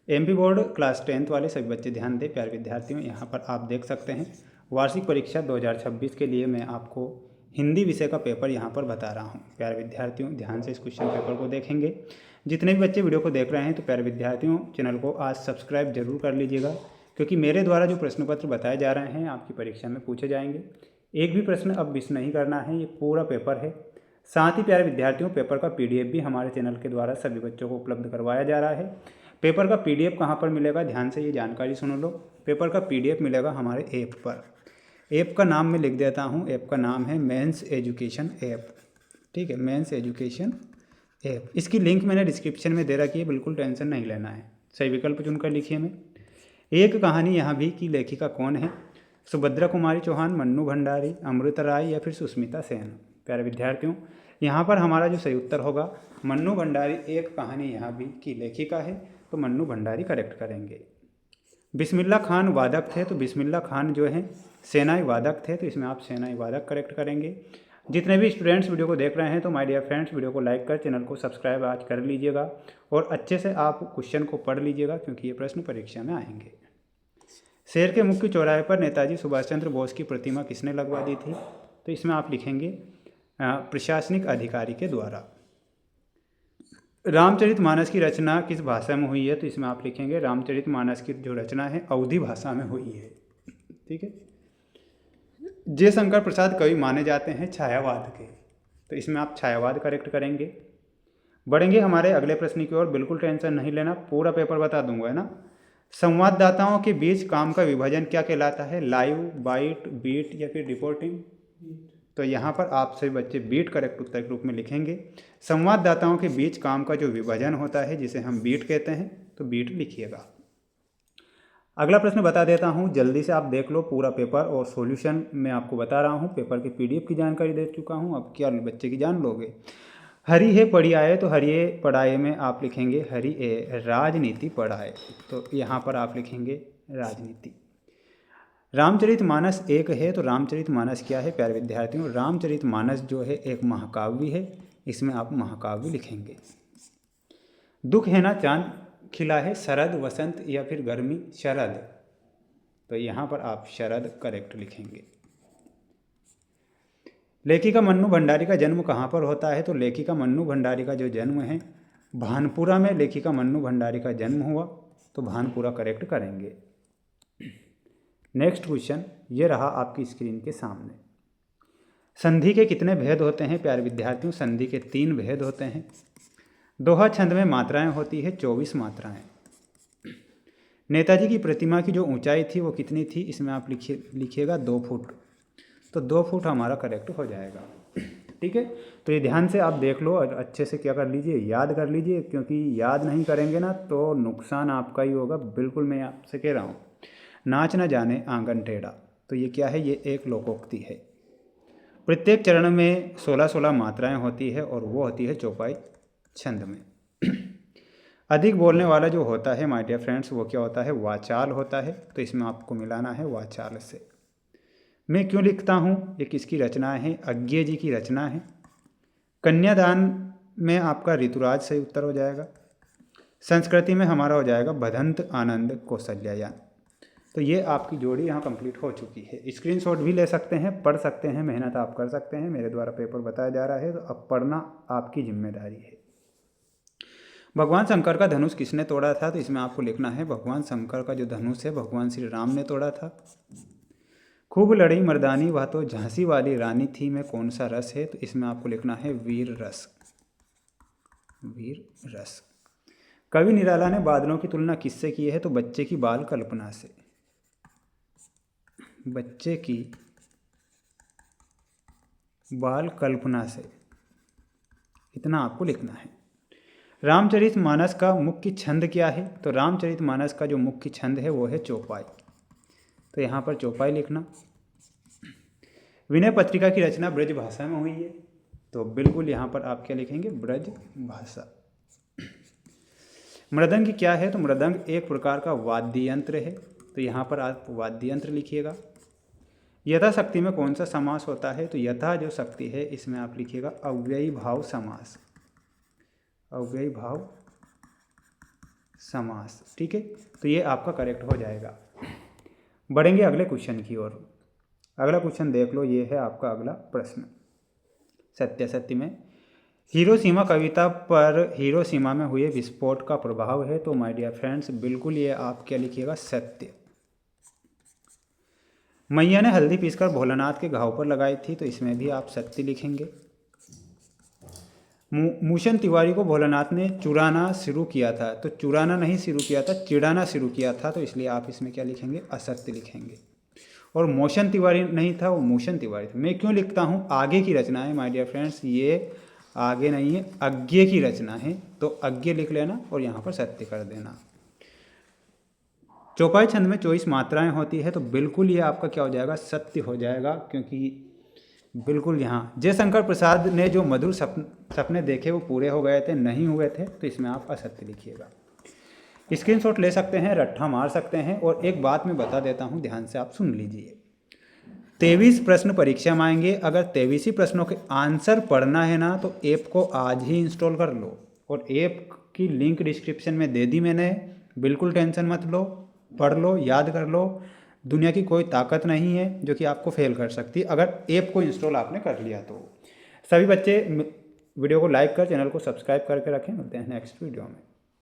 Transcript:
MP board class 10th वाले सभी बच्चे ध्यान दें प्यारे विद्यार्थियों। यहाँ पर आप देख सकते हैं वार्षिक परीक्षा 2026 के लिए मैं आपको हिंदी विषय का पेपर यहाँ पर बता रहा हूँ। प्यारे विद्यार्थियों ध्यान से इस क्वेश्चन पेपर को देखेंगे। जितने भी बच्चे वीडियो को देख रहे हैं तो प्यारे विद्यार्थियों चैनल को आज सब्सक्राइब जरूर कर लीजिएगा, क्योंकि मेरे द्वारा जो प्रश्न पत्र बताए जा रहे हैं आपकी परीक्षा में पूछे जाएंगे। एक भी प्रश्न अब मिस नहीं करना है, ये पूरा पेपर है। साथ ही प्यारे विद्यार्थियों पेपर का PDF भी हमारे चैनल के द्वारा सभी बच्चों को उपलब्ध करवाया जा रहा है। पेपर का PDF कहाँ पर मिलेगा, ध्यान से ये जानकारी सुन लो। पेपर का PDF मिलेगा हमारे ऐप पर। ऐप का नाम मैं लिख देता हूँ, ऐप का नाम है मेंस एजुकेशन ऐप। ठीक है, मेंस एजुकेशन ऐप। इसकी लिंक मैंने डिस्क्रिप्शन में दे रखी है, बिल्कुल टेंशन नहीं लेना है। सही विकल्प चुनकर लिखिए में। एक कहानी यहाँ भी की लेखिका कौन है? सुभद्रा कुमारी चौहान, मन्नू भंडारी, अमृता राय या फिर सुष्मिता सेन। प्यारे विद्यार्थियों यहाँ पर हमारा जो सही उत्तर होगा मन्नू भंडारी एक कहानी यहाँ भी की लेखिका है, तो मन्नू भंडारी करेक्ट करेंगे। बिस्मिल्लाह खान वादक थे, तो बिस्मिल्लाह खान जो है सेनाई वादक थे, तो इसमें आप सेनाई वादक करेक्ट करेंगे। जितने भी स्टूडेंट्स वीडियो को देख रहे हैं तो माय डियर फ्रेंड्स वीडियो को लाइक कर चैनल को सब्सक्राइब आज कर लीजिएगा और अच्छे से आप क्वेश्चन को पढ़ लीजिएगा, क्योंकि ये प्रश्न परीक्षा में आएंगे। शहर के मुख्य चौराहे पर नेताजी सुभाष चंद्र बोस की प्रतिमा किसने लगवा दी थी? तो इसमें आप लिखेंगे प्रशासनिक अधिकारी के द्वारा। रामचरितमानस की रचना किस भाषा में हुई है? तो इसमें आप लिखेंगे रामचरितमानस की जो रचना है अवधी भाषा में हुई है। ठीक है। जयशंकर प्रसाद कवि माने जाते हैं छायावाद के, तो इसमें आप छायावाद करेक्ट करेंगे। बढ़ेंगे हमारे अगले प्रश्न की ओर, बिल्कुल टेंशन नहीं लेना, पूरा पेपर बता दूंगा, है ना। संवाददाताओं के बीच काम का विभाजन क्या कहलाता है? लाइव, बाइट, बीट या फिर रिपोर्टिंग? तो यहाँ पर आप सभी बच्चे बीट करेक्ट उत्तर के रूप में लिखेंगे। संवाददाताओं के बीच काम का जो विभाजन होता है जिसे हम बीट कहते हैं, तो बीट लिखिएगा। अगला प्रश्न बता देता हूँ, जल्दी से आप देख लो पूरा पेपर और सॉल्यूशन मैं आपको बता रहा हूँ। पेपर के PDF की जानकारी दे चुका हूँ, अब क्या बच्चे की जान लोगे। हरि है पढ़ी आए, तो हरिये पढ़ाए में आप लिखेंगे हरि ए राजनीति पढ़ाए, तो यहाँ पर आप लिखेंगे राजनीति। रामचरितमानस एक है, तो रामचरितमानस क्या है प्यारे विद्यार्थियों? रामचरितमानस जो है एक महाकाव्य है, इसमें आप महाकाव्य लिखेंगे। दुख है ना चांद खिला है, शरद, वसंत या फिर गर्मी? शरद, तो यहाँ पर आप शरद करेक्ट लिखेंगे। लेखिका मन्नू भंडारी का जन्म कहाँ पर होता है? तो लेखिका मन्नू भंडारी का जो जन्म है भानपुरा में लेखिका मन्नू भंडारी का जन्म हुआ, तो भानपुरा करेक्ट करेंगे। नेक्स्ट क्वेश्चन ये रहा आपकी स्क्रीन के सामने। संधि के कितने भेद होते हैं प्यारे विद्यार्थियों? संधि के 3 भेद होते हैं। दोहा छंद में मात्राएं होती है 24 मात्राएं। नेताजी की प्रतिमा की जो ऊंचाई थी वो कितनी थी? इसमें आप लिखिएगा 2 फुट, तो 2 फुट हमारा करेक्ट हो जाएगा। ठीक है, तो ये ध्यान से आप देख लो और अच्छे से क्या कर लीजिए, याद कर लीजिए, क्योंकि याद नहीं करेंगे ना तो नुकसान आपका ही होगा। बिल्कुल मैं आपसे कह रहा हूँ। नाच न जाने आंगन टेढ़ा, तो ये क्या है? ये एक लोकोक्ति है। प्रत्येक चरण में 16-16 मात्राएं होती है और वो होती है चौपाई छंद में। अधिक बोलने वाला जो होता है माय डियर फ्रेंड्स वो क्या होता है? वाचाल होता है, तो इसमें आपको मिलाना है वाचाल से। मैं क्यों लिखता हूँ, ये किसकी रचना है? अज्ञे जी की रचना है। कन्यादान में आपका ऋतुराज सही उत्तर हो जाएगा। संस्कृति में हमारा हो जाएगा बदंत आनंद कौशल्यायान। तो ये आपकी जोड़ी यहाँ कंप्लीट हो चुकी है। स्क्रीनशॉट भी ले सकते हैं, पढ़ सकते हैं, मेहनत आप कर सकते हैं। मेरे द्वारा पेपर बताया जा रहा है, तो अब पढ़ना आपकी जिम्मेदारी है। भगवान शंकर का धनुष किसने तोड़ा था? तो इसमें आपको लिखना है भगवान शंकर का जो धनुष है भगवान श्री राम ने तोड़ा था। खूब लड़ी मर्दानी वह तो झांसी वाली रानी थी में कौन सा रस है? तो इसमें आपको लिखना है वीर रस। वीर रस। कवि निराला ने बादलों की तुलना किससे की है? तो बच्चे की बाल कल्पना से। बच्चे की बाल कल्पना से, इतना आपको लिखना है। रामचरितमानस का मुख्य छंद क्या है? तो रामचरितमानस का जो मुख्य छंद है वो है चौपाई, तो यहाँ पर चौपाई लिखना। विनय पत्रिका की रचना ब्रज भाषा में हुई है, तो बिल्कुल यहाँ पर आप क्या लिखेंगे? ब्रज भाषा। मृदंग क्या है? तो मृदंग एक प्रकार का वाद्य यंत्र है, तो यहाँ पर आप वाद्य यंत्र लिखिएगा। यथाशक्ति में कौन सा समास होता है? तो यथा जो शक्ति है इसमें आप लिखिएगा अव्ययी भाव समास। अव्ययी भाव समास। ठीक है, तो ये आपका करेक्ट हो जाएगा। बढ़ेंगे अगले क्वेश्चन की ओर। अगला क्वेश्चन देख लो, ये है आपका अगला प्रश्न। सत्यासत्य में हिरोशिमा कविता पर हिरोशिमा में हुए विस्फोट का प्रभाव है। तो माय डियर फ्रेंड्स, बिल्कुल ये आप क्या लिखिएगा, सत्य। मैया ने हल्दी पीसकर भोलानाथ के घाव पर लगाई थी। तो इसमें भी आप सत्य लिखेंगे। मूशन तिवारी को भोलानाथ ने चुराना शुरू किया था। तो चुराना नहीं शुरू किया था, चिढ़ाना शुरू किया था। तो इसलिए आप इसमें क्या लिखेंगे, असत्य लिखेंगे। और मोशन तिवारी नहीं था, वो मूशन तिवारी था। मैं क्यों लिखता हूँ, आगे की रचना है माय डियर फ्रेंड्स, ये आगे नहीं है, अज्ञे की रचना है। तो अज्ञे लिख लेना और यहाँ पर सत्य कर देना। चौपाई छंद में 24 मात्राएं होती है। तो बिल्कुल ये आपका क्या हो जाएगा, सत्य हो जाएगा। क्योंकि बिल्कुल यहाँ जयशंकर प्रसाद ने जो मधुर सपने देखे वो पूरे हो गए थे, नहीं हुए थे। तो इसमें आप असत्य लिखिएगा। स्क्रीनशॉट ले सकते हैं, रट्ठा मार सकते हैं। और एक बात मैं बता देता हूँ, ध्यान से आप सुन लीजिए। 23 प्रश्न परीक्षा में आएंगे। अगर 23 ही प्रश्नों के आंसर पढ़ना है ना, तो ऐप को आज ही इंस्टॉल कर लो। और ऐप की लिंक डिस्क्रिप्शन में दे दी मैंने, बिल्कुल टेंशन मत लो, पढ़ लो, याद कर लो। दुनिया की कोई ताकत नहीं है जो कि आपको फेल कर सकती है, अगर ऐप को इंस्टॉल आपने कर लिया तो। सभी बच्चे वीडियो को लाइक कर, चैनल को सब्सक्राइब करके रखें। मिलते हैं नेक्स्ट वीडियो में।